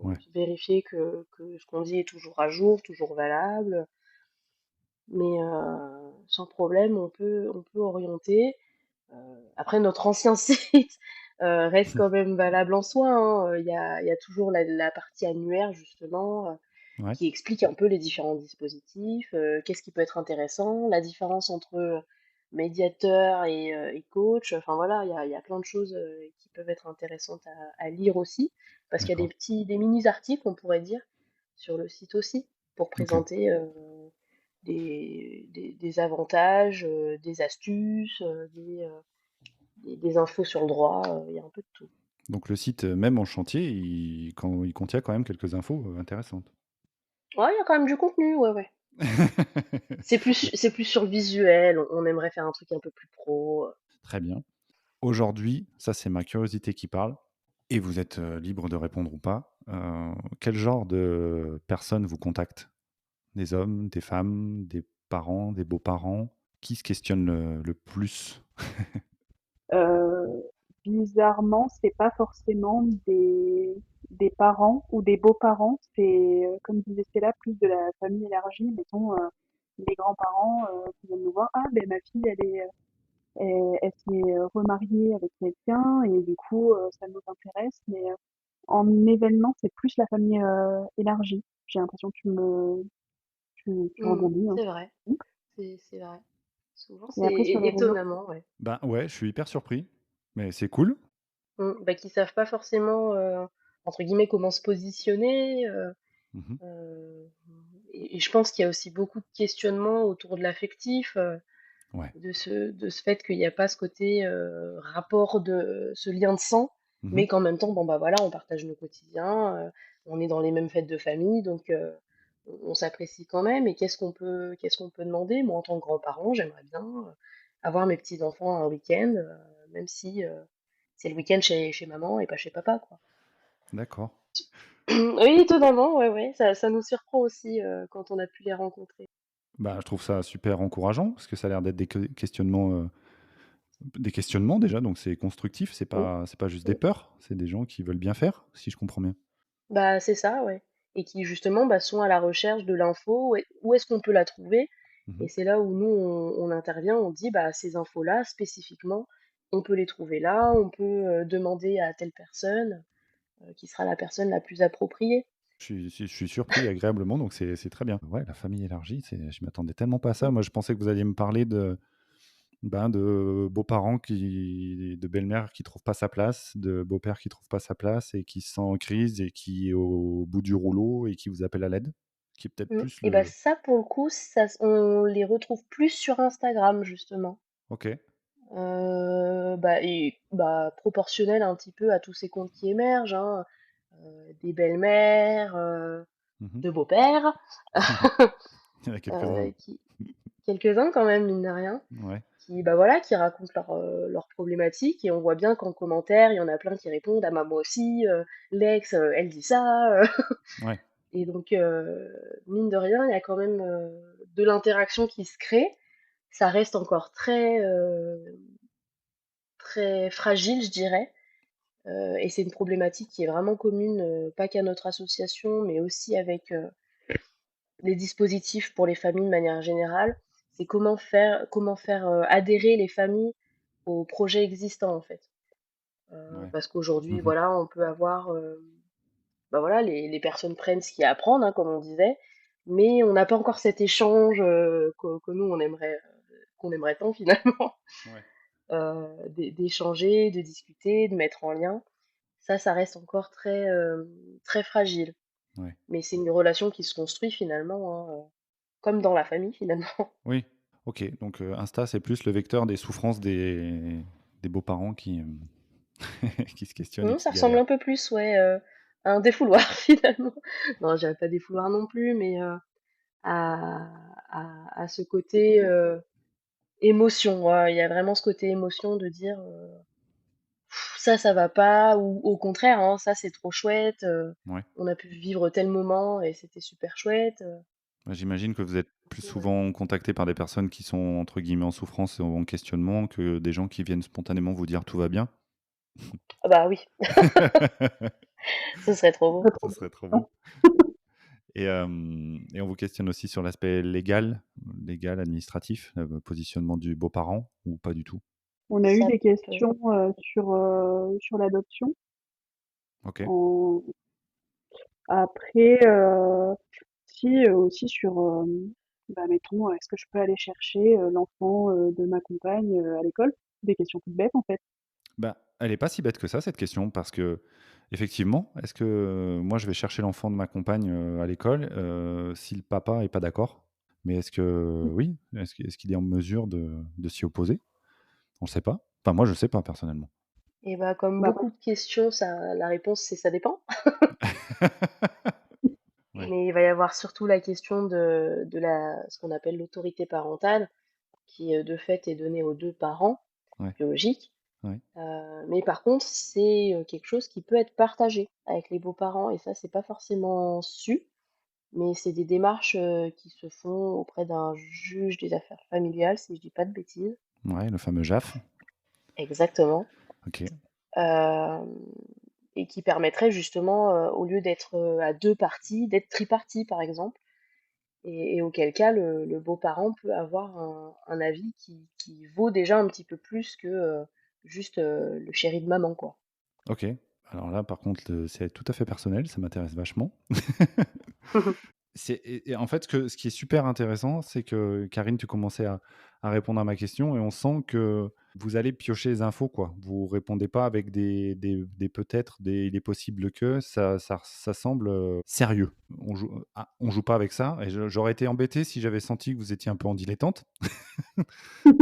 ouais, vérifier que ce qu'on dit est toujours à jour, toujours valable, mais sans problème, on peut orienter. Après notre ancien site, reste quand même valable en soi, hein, il y a toujours la partie annuaire justement, ouais, qui explique un peu les différents dispositifs, qu'est-ce qui peut être intéressant, la différence entre, médiateur et coach, enfin voilà, il y a plein de choses, qui peuvent être intéressantes à lire aussi. Parce qu'il y a d'accord. des mini articles, on pourrait dire, sur le site aussi, pour OK. présenter, des avantages, des astuces, des infos sur le droit, il y a un peu de tout. Donc le site, même en chantier, il contient quand même quelques infos, intéressantes. Ouais, il y a quand même du contenu, ouais, ouais. C'est plus sur le visuel, on aimerait faire un truc un peu plus pro. Très bien. Aujourd'hui, ça c'est ma curiosité qui parle et vous êtes, libre de répondre ou pas. Quel genre de personnes vous contactent? Des hommes, des femmes, des parents, des beaux-parents? Qui se questionne le plus? Heu, Bizarrement, c'est pas forcément des parents ou des beaux-parents, c'est, comme disait Stella, plus de la famille élargie, mettons, les grands-parents, qui viennent nous voir: «Ah ben ma fille elle s'est, remariée avec quelqu'un et du coup, ça nous intéresse», mais, en événement, c'est plus la famille, élargie. J'ai l'impression que tu rebondis, hein. C'est vrai, Mmh. c'est vrai. Souvent, Et c'est après sur les réseaux. étonnamment, ouais. Ben, ouais, je suis hyper surpris, mais c'est cool. Bah, qui savent pas forcément, entre guillemets, «comment se positionner», Mmh. heu et je pense qu'il y a aussi beaucoup de questionnements autour de l'affectif, Ouais. de ce fait qu'il y a pas ce côté, rapport de ce lien de sang, Mmh. mais qu'en même temps, bon, bah, voilà, on partage nos quotidiens, on est dans les mêmes fêtes de famille, donc on s'apprécie quand même et qu'est-ce qu'on peut demander? Moi, en tant que grand-parent, j'aimerais bien, avoir mes petits-enfants un week-end, même si, c'est le week-end chez maman et pas chez papa, quoi. D'accord. Oui, étonnamment, ouais, ouais, ça nous surprend aussi, quand on a pu les rencontrer. Bah, je trouve ça super encourageant parce que ça a l'air d'être des questionnements déjà, donc c'est constructif, Mmh, c'est pas juste des mmh. peurs, c'est des gens qui veulent bien faire, si je comprends bien. Bah, c'est ça, ouais, et qui justement, bah, sont à la recherche de l'info. Où est-ce qu'on peut la trouver? Mmh. Et c'est là où nous on intervient, on dit: «Bah, ces infos-là spécifiquement, on peut les trouver là, on peut, demander à telle personne, qui sera la personne la plus appropriée». Je suis surpris agréablement, donc c'est très bien. Ouais, la famille élargie, je m'attendais tellement pas à ça. Mmh. Moi, je pensais que vous alliez me parler de beaux-parents de belle-mère qui trouvent pas sa place, de beau-père qui trouve pas sa place et qui se sent en crise et qui est au bout du rouleau et qui vous appelle à l'aide, qui est peut-être plus Et bah, le ça pour le coup, on les retrouve plus sur Instagram justement. OK. Bah, proportionnel un petit peu à tous ces comptes qui émergent, hein, des belles-mères, Mmh. de beaux-pères, Il y en a quelques-uns. qui quelques-uns quand même mine de rien, Ouais, qui, bah, voilà, qui racontent leurs problématiques et on voit bien qu'en commentaire, il y en a plein qui répondent: «Ah bah, moi aussi, l'ex, elle dit ça», ouais, et donc mine de rien, il y a quand même, de l'interaction qui se crée. Ça reste encore très fragile, je dirais. Et c'est une problématique qui est vraiment commune, pas qu'à notre association, mais aussi avec, les dispositifs pour les familles de manière générale. C'est comment faire, adhérer les familles aux projets existants, en fait. ouais. Parce qu'aujourd'hui, Mmh. voilà, on peut avoir, bah, voilà, les personnes prennent ce qu'il y a à prendre, hein, comme on disait, mais on n'a pas encore cet échange, que nous qu'on aimerait tant finalement, Ouais, d'échanger, de discuter, de mettre en lien. Ça reste encore très fragile. ouais. Mais c'est une relation qui se construit finalement, hein, comme dans la famille finalement. Oui, OK, donc Insta, c'est plus le vecteur des souffrances des beaux-parents qui se questionnent et Mmh, qui ça ressemble galèrent. un peu plus, ouais, à un défouloir finalement. Non, je dirais pas défouloir non plus, mais à à ce côté, émotion. Ouais, il y a vraiment ce côté émotion de dire, Ça va pas, ou au contraire, hein, ça c'est trop chouette, Ouais. on a pu vivre tel moment et c'était super chouette», Bah, j'imagine que vous êtes plus voilà. souvent contacté par des personnes qui sont entre guillemets «en souffrance» et en questionnement que des gens qui viennent spontanément vous dire: «Tout va bien». Ah bah oui, ce serait trop beau. Pas Ce trop serait trop bien. beau. Et on vous questionne aussi sur l'aspect légal, administratif, positionnement du beau-parent ou pas du tout? On a eu Ça des peut. questions, sur l'adoption. OK. En Après, si, aussi sur, bah, mettons, est-ce que je peux aller chercher, l'enfant, de ma compagne, à l'école? Des questions toutes bêtes, en fait. Bah, elle est pas si bête que ça cette question parce que effectivement, est-ce que moi je vais chercher l'enfant de ma compagne, à l'école, si le papa est pas d'accord? Mais est-ce que Mmh. oui, est-ce qu'il est en mesure de s'y opposer? On le sait pas. Enfin moi je sais pas personnellement. Et bah, comme Bah, après beaucoup de questions, la réponse c'est ça dépend. Ouais. Mais il va y avoir surtout la question ce qu'on appelle l'autorité parentale, qui de fait est donnée aux deux parents. Ouais, biologiques. ouais. Mais par contre, c'est, quelque chose qui peut être partagé avec les beaux-parents et ça, c'est pas forcément su, mais c'est des démarches, qui se font auprès d'un juge des affaires familiales, si je dis pas de bêtises. Ouais, le fameux JAF. Exactement. OK. Hem et qui permettrait justement, au lieu d'être, à 2 parties, d'être tripartie, par exemple et auquel cas le beau-parent peut avoir un avis qui vaut déjà un petit peu plus que, juste, le chéri de maman, quoi. OK. Alors là, par contre, c'est tout à fait personnel, ça m'intéresse vachement. Et en fait, ce qui est super intéressant, c'est que, Karine, tu commençais à répondre à ma question et on sent que vous allez piocher les infos, quoi. Vous répondez pas avec des peut-être, des il est possible que, ça semble, sérieux. On joue pas avec ça et j'aurais été embêté si j'avais senti que vous étiez un peu en dilettante.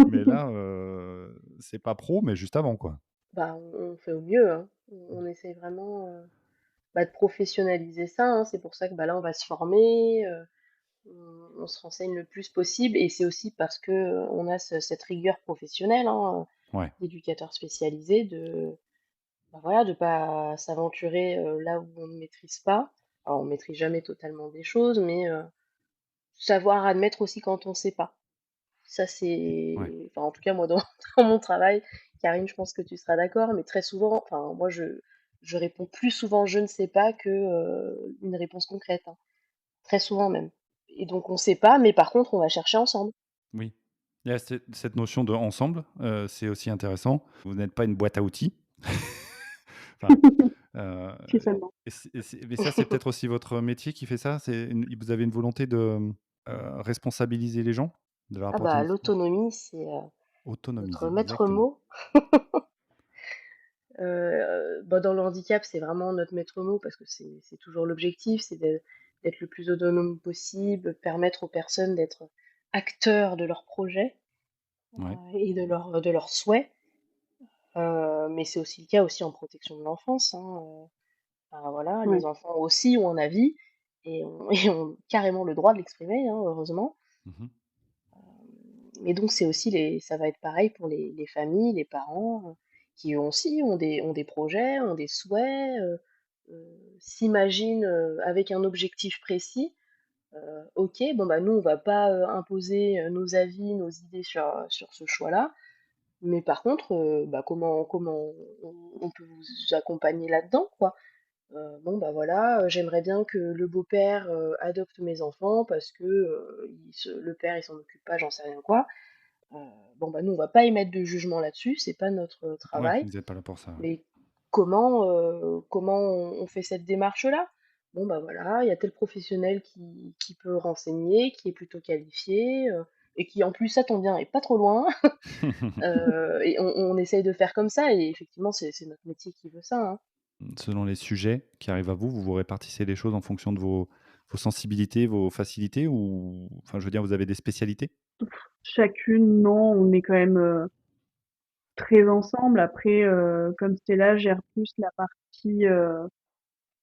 Mais là, c'est pas pro, mais juste avant, quoi. Bah, on fait au mieux, hein. On essaie vraiment, bah, de professionnaliser ça, hein. C'est pour ça que, bah, là, on va se former, on se renseigne le plus possible et c'est aussi parce que, on a cette rigueur professionnelle, hein, Ouais. d'éducateur spécialisé de, bah, voilà, de pas s'aventurer, là où on ne maîtrise pas. Alors on maîtrise jamais totalement des choses, mais, savoir admettre aussi quand on sait pas. Ça Ouais. c'est enfin en tout cas moi dans dans mon travail, Karine, je pense que tu seras d'accord, mais très souvent, enfin moi je réponds plus souvent «je ne sais pas» que, une réponse concrète, hein. Très souvent même et donc on sait pas, mais par contre on va chercher ensemble. Oui. Il y a cette notion de ensemble, c'est aussi intéressant. Vous n'êtes pas une boîte à outils. Enfin, heu Si seulement. mais ça, c'est peut-être aussi votre métier qui fait ça? Vous avez une volonté de, responsabiliser les gens? De leur Ah apporter bah une l'autonomie, c'est, notre autonomiser, maître exactement. mot. Bah, dans le handicap, c'est vraiment notre maître mot parce que c'est toujours l'objectif, c'est d'être le plus autonome possible, permettre aux personnes d'être acteurs de leurs projets, Ouais. et de leurs souhaits. Mais c'est aussi le cas aussi en protection de l'enfance, hein, enfin voilà, Ouais, les enfants aussi ont un avis et ont et ont carrément le droit de l'exprimer, hein, heureusement. Mmh. Mais donc c'est aussi les ça va être pareil pour les familles, les parents, qui eux aussi ont des projets, ont des souhaits, s'imaginent, avec un objectif précis. OK, bon, bah, nous, on va pas, imposer, nos avis, nos idées sur ce choix-là. Mais par contre, bah, comment on peut vous accompagner là-dedans, quoi? Bon, bah, voilà, j'aimerais bien que le beau-père, adopte mes enfants parce que, le père, il s'en occupe pas, j'en sais rien quoi. Heu, bon, bah, nous, on va pas émettre de jugement là-dessus, c'est pas notre, Ouais, travail, vous êtes pas là pour ça, ouais. mais comment on fait cette démarche-là? Bon, bah, voilà, il y a tel professionnel qui peut renseigner, qui est plutôt qualifié, et qui, en plus, ça tombe bien, est pas trop loin, et on essaye de faire comme ça et effectivement, c'est notre métier qui veut ça, hein. Selon les sujets qui arrivent à vous, vous vous répartissez les choses en fonction de vos sensibilités, vos facilités ou enfin, je veux dire, vous avez des spécialités? chacune, non, on est quand même, très ensemble. Après, comme Stella gère plus la partie,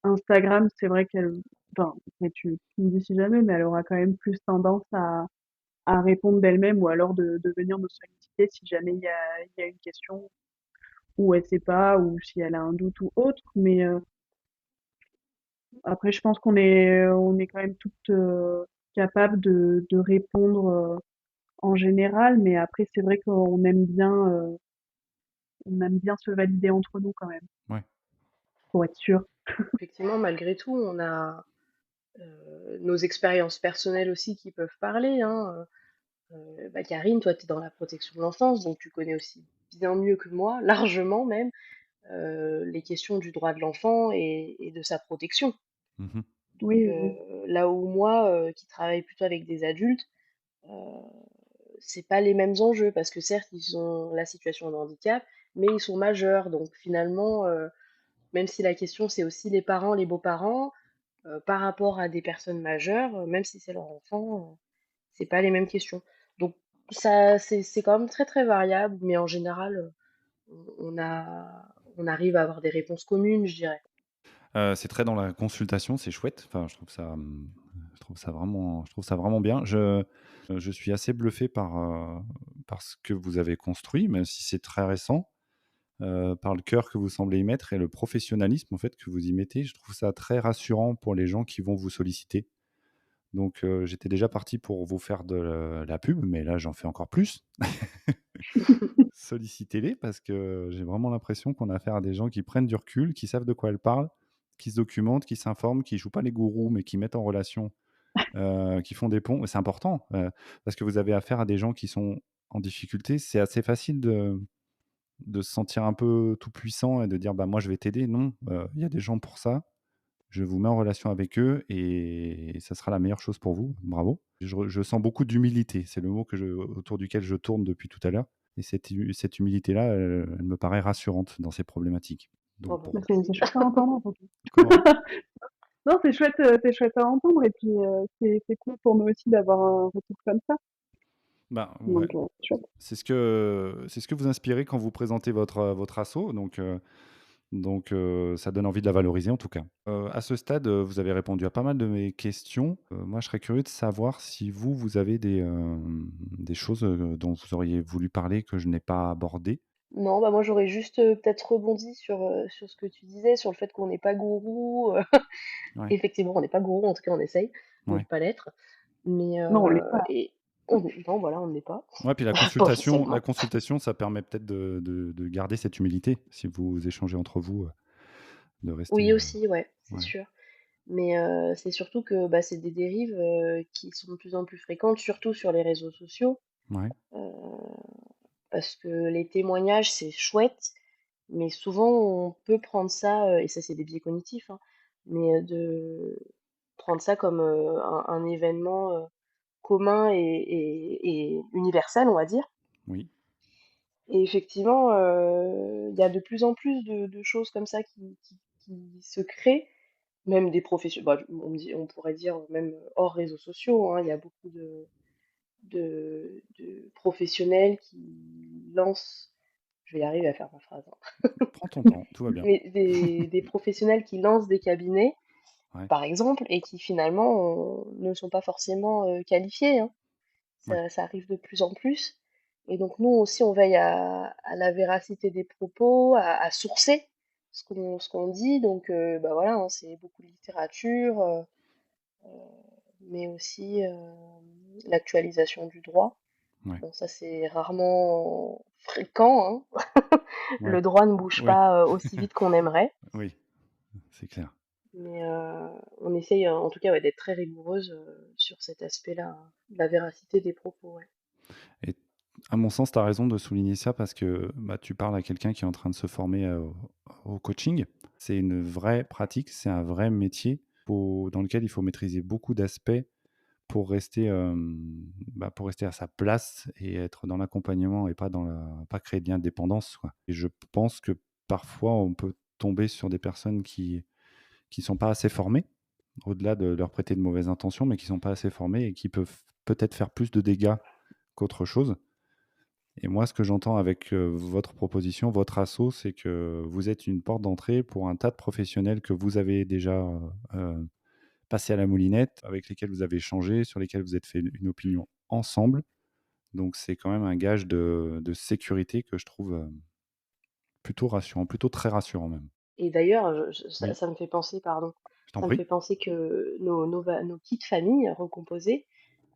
Instagram, c'est vrai qu'elle enfin, après tu me dis si jamais, mais elle aura quand même plus tendance à répondre d'elle-même ou alors de venir nous solliciter si jamais il y a une question où elle sait pas ou si elle a un doute ou autre. Mais, après je pense qu'on est quand même toutes, capables de répondre, en général. Mais après c'est vrai on aime bien se valider entre nous quand même, Ouais. pour être sûr. Effectivement, malgré tout, on a, nos expériences personnelles aussi qui peuvent parler, hein, bah, Karine, toi, tu es dans la protection de l'enfance, donc tu connais aussi bien mieux que moi, largement même, les questions du droit de l'enfant et de sa protection. Mmh. Donc, Oui, oui. là où moi, qui travaille plutôt avec des adultes, heu, c'est pas les mêmes enjeux parce que certes, ils ont la situation de handicap, mais ils sont majeurs. Donc finalement, même si la question, c'est aussi les parents, les beaux-parents, par rapport à des personnes majeures, même si c'est leur enfant, c'est pas les mêmes questions. Donc ça c'est quand même très, très variable, mais en général, on arrive à avoir des réponses communes, je dirais. C'est très dans la consultation, c'est chouette. Enfin, je trouve ça vraiment bien. Je suis assez bluffé par ce que vous avez construit, même si c'est très récent, par le cœur que vous semblez y mettre et le professionnalisme en fait que vous y mettez. Je trouve ça très rassurant pour les gens qui vont vous solliciter. Donc, j'étais déjà parti pour vous faire de la pub, mais là, j'en fais encore plus. Sollicitez-les parce que j'ai vraiment l'impression qu'on a affaire à des gens qui prennent du recul, qui savent de quoi elles parlent, qui se documentent, qui s'informent, qui jouent pas les gourous, mais qui mettent en relation, qui font des ponts. C'est important, parce que vous avez affaire à des gens qui sont en difficulté. C'est assez facile de se sentir un peu tout puissant et de dire: «Bah, moi, je vais t'aider». Non, il y a des gens pour ça. Je vous mets en relation avec eux et ça sera la meilleure chose pour vous. Bravo. Je sens beaucoup d'humilité. C'est le mot autour duquel je tourne depuis tout à l'heure. Et cette humilité-là, elle me paraît rassurante dans ces problématiques. Oh Donc, bah, Bah, c'est merci. chouette à entendre, en tout cas. comment? Non, c'est chouette à entendre et puis, c'est cool pour nous aussi d'avoir un retour comme ça, Ben, ouais. donc chouette. C'est ce que vous inspirez quand vous présentez votre asso. Donc, ça donne envie de la valoriser en tout cas. À ce stade, vous avez répondu à pas mal de mes questions. Moi, je serais curieux de savoir si vous avez des choses, dont vous auriez voulu parler que je n'ai pas abordées? Non, bah, moi j'aurais juste, peut-être rebondi sur ce que tu disais, sur le fait qu'on n'est pas gourou, Ouais, effectivement, on n'est pas gourou, en tout cas on essaye de ne ouais. pas l'être, mais Non, on l'est pas. et non, voilà, on ne l'est pas, Ouais, puis la pas consultation la forcément. consultation, ça permet peut-être de garder cette humilité. Si vous échangez entre vous, de rester, Oui aussi, ouais, c'est ouais, sûr, mais c'est surtout que, bah, c'est des dérives, qui sont de plus en plus fréquentes, surtout sur les réseaux sociaux, ouais, heu, parce que les témoignages, c'est chouette, mais souvent on peut prendre ça, et ça c'est des biais cognitifs, hein, mais de prendre ça comme, un événement, commun et universel, on va dire. oui, Et effectivement, il y a de plus en plus de choses comme ça qui se créent, même des professions bah, on pourrait dire même hors réseaux sociaux, hein. Il y a beaucoup de professionnels qui lancent je vais y arriver à faire ma phrase, hein. prends ton temps, tout va bien. Mais des professionnels qui lancent des cabinets, Ouais, par exemple, et qui finalement, ne sont pas forcément, qualifiés, hein. ouais, Ça arrive de plus en plus, et donc nous aussi on veille à la véracité des propos, à sourcer ce qu'on dit, donc bah, voilà, hein, c'est beaucoup de littérature, mais aussi, l'actualisation du droit. ouais, Bon, ça c'est rarement fréquent, hein. ouais, Le droit ne bouge oui, pas, aussi vite qu'on aimerait, oui, c'est clair. mais on essaye, en tout cas, ouais, d'être très rigoureuse, sur cet aspect-là, hein, de la véracité des propos, ouais. Et à mon sens, tu as raison de souligner ça parce que, bah, tu parles à quelqu'un qui est en train de se former, au coaching. C'est une vraie pratique, c'est un vrai métier dans lequel il faut maîtriser beaucoup d'aspects pour rester, pour rester à sa place et être dans l'accompagnement et pas créer de lien de dépendance, quoi. Et je pense que parfois on peut tomber sur des personnes qui sont pas assez formées, au-delà de leur prêter de mauvaises intentions, mais qui sont pas assez formées et qui peuvent peut-être faire plus de dégâts qu'autre chose. Et moi, ce que j'entends avec, votre proposition, votre asso, c'est que vous êtes une porte d'entrée pour un tas de professionnels que vous avez déjà, passés à la moulinette, avec lesquels vous avez échangé, sur lesquels vous êtes fait une opinion ensemble. Donc c'est quand même un gage de sécurité que je trouve, plutôt rassurant, plutôt très rassurant même. Et d'ailleurs, ça Oui, ça me fait penser, pardon, je t'en ça me prie. fait penser que nos petites familles recomposées,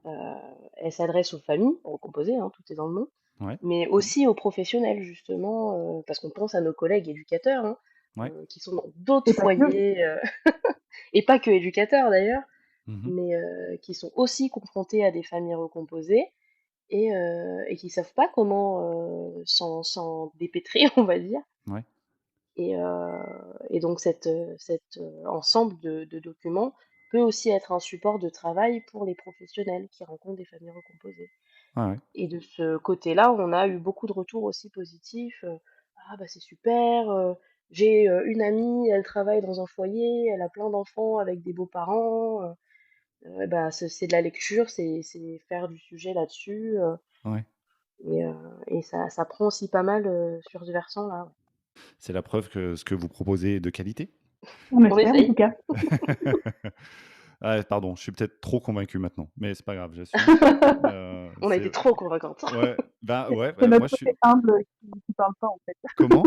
heu, elles s'adressent aux familles recomposées, hein, tout est dans le nom, Ouais, mais aussi aux professionnels justement, parce qu'on pense à nos collègues éducateurs, hein, ouais. qui sont dans d'autres Et pas que. foyers, et pas que éducateurs d'ailleurs, Mmh. mais qui sont aussi confrontés à des familles recomposées et qui savent pas comment, s'en dépêtrer, on va dire. Ouais, Et donc ensemble de documents peut aussi être un support de travail pour les professionnels qui rencontrent des familles recomposées. ouais, ouais. Et de ce côté-là, on a eu beaucoup de retours aussi positifs, «Ah bah, c'est super, j'ai, une amie, elle travaille dans un foyer, elle a plein d'enfants avec des beaux-parents, bah, c'est de la lecture, c'est faire du sujet là-dessus», Ouais. et ça prend aussi pas mal, sur ce versant-là, ouais. C'est la preuve que ce que vous proposez est de qualité. On On espère en tout essaye. cas. Ah, pardon, je suis peut-être trop convaincu maintenant, mais c'est pas grave, j'assume. On a C'est été trop convaincantes. ouais, bah, ouais, C'est bah, moi notre je suis côté humble qui parle pas, en fait. comment?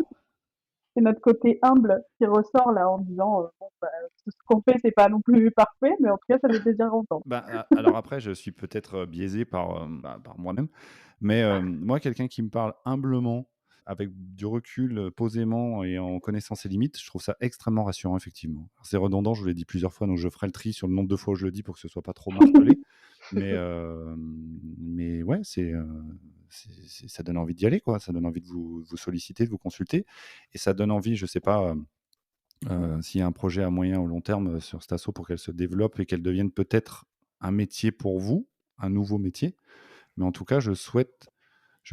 C'est notre côté humble qui ressort là en disant, bon, bah, tout ce qu'on fait, c'est pas non plus parfait, mais en tout cas, ça fait plaisir à entendre. Bah, alors après, je suis peut-être, biaisé par, par moi-même, mais, moi, quelqu'un qui me parle humblement, avec du recul, posément et en connaissant ses limites, je trouve ça extrêmement rassurant, effectivement. Alors c'est redondant, je vous l'ai dit plusieurs fois, donc je ferai le tri sur le nombre de fois où je le dis pour que ce soit pas trop martelé, mais ouais, ça donne envie d'y aller, quoi. Ça donne envie de vous solliciter, de vous consulter et ça donne envie, je sais pas, s'il y a un projet à moyen ou long terme, sur cette asso pour qu'elle se développe et qu'elle devienne peut-être un métier pour vous, un nouveau métier. Mais en tout cas, je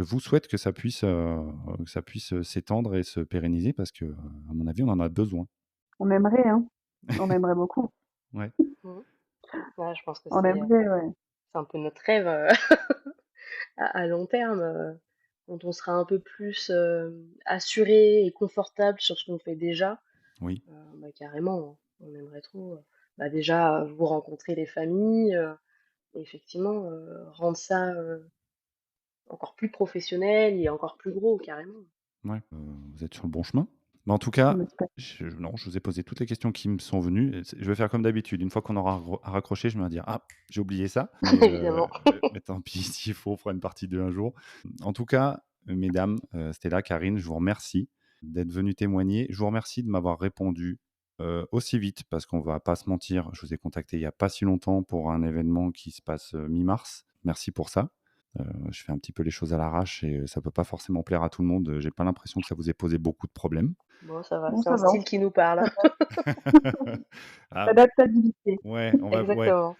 vous souhaite que ça puisse, s'étendre et se pérenniser parce que, à mon avis, on en a besoin. On aimerait, hein. On aimerait beaucoup. Ouais. Mmh. Ouais, je pense que On aimerait, ouais. c'est un peu notre rêve, à long terme, quand on sera un peu plus, assuré et confortable sur ce qu'on fait déjà, Oui. bah, carrément, hein. On aimerait trop, bah, déjà, vous rencontrer les familles, et effectivement, rendre ça, encore plus professionnel et encore plus gros, carrément. Ouais, vous êtes sur le bon chemin. Mais en tout On cas, espère. je vous ai posé toutes les questions qui me sont venues et je vais faire comme d'habitude. Une fois qu'on aura raccroché, je vais me dire: «Ah, j'ai oublié ça», Évidemment. mais tant pis, s'il faut, on fera une partie 2 un jour. En tout cas, mesdames, Stella, Karine, je vous remercie d'être venues témoigner. Je vous remercie de m'avoir répondu, aussi vite parce qu'on va pas se mentir, je vous ai contacté il y a pas si longtemps pour un événement qui se passe, mi-mars. Merci pour ça. Je fais un petit peu les choses à l'arrache et ça peut pas forcément plaire à tout le monde. J'ai pas l'impression que ça vous ait posé beaucoup de problèmes. Bon, ça va, Bon, c'est ça un va, style qui nous parle. ça va. Ah, L'adaptabilité. ouais, Exactement.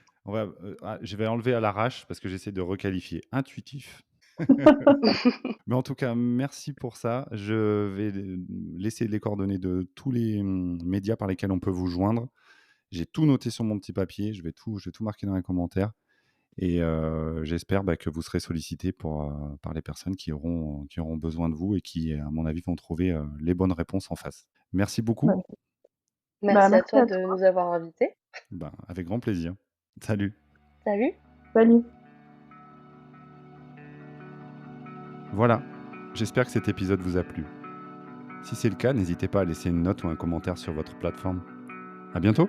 je vais enlever à l'arrache parce que j'essaie de requalifier. Intuitif. Mais en tout cas, merci pour ça. Je vais laisser les coordonnées de tous les, médias par lesquels on peut vous joindre. J'ai tout noté sur mon petit papier. Je vais tout marquer dans les commentaires et j'espère, bah, que vous serez sollicités par les personnes qui auront besoin de vous et qui, à mon avis, vont trouver, les bonnes réponses en face. Merci beaucoup. Ouais. Bah, Merci à merci toi à de toi. nous avoir invités. Ben, avec grand plaisir. Salut. Salut. Salut. Voilà, j'espère que cet épisode vous a plu. Si c'est le cas, n'hésitez pas à laisser une note ou un commentaire sur votre plateforme. À bientôt!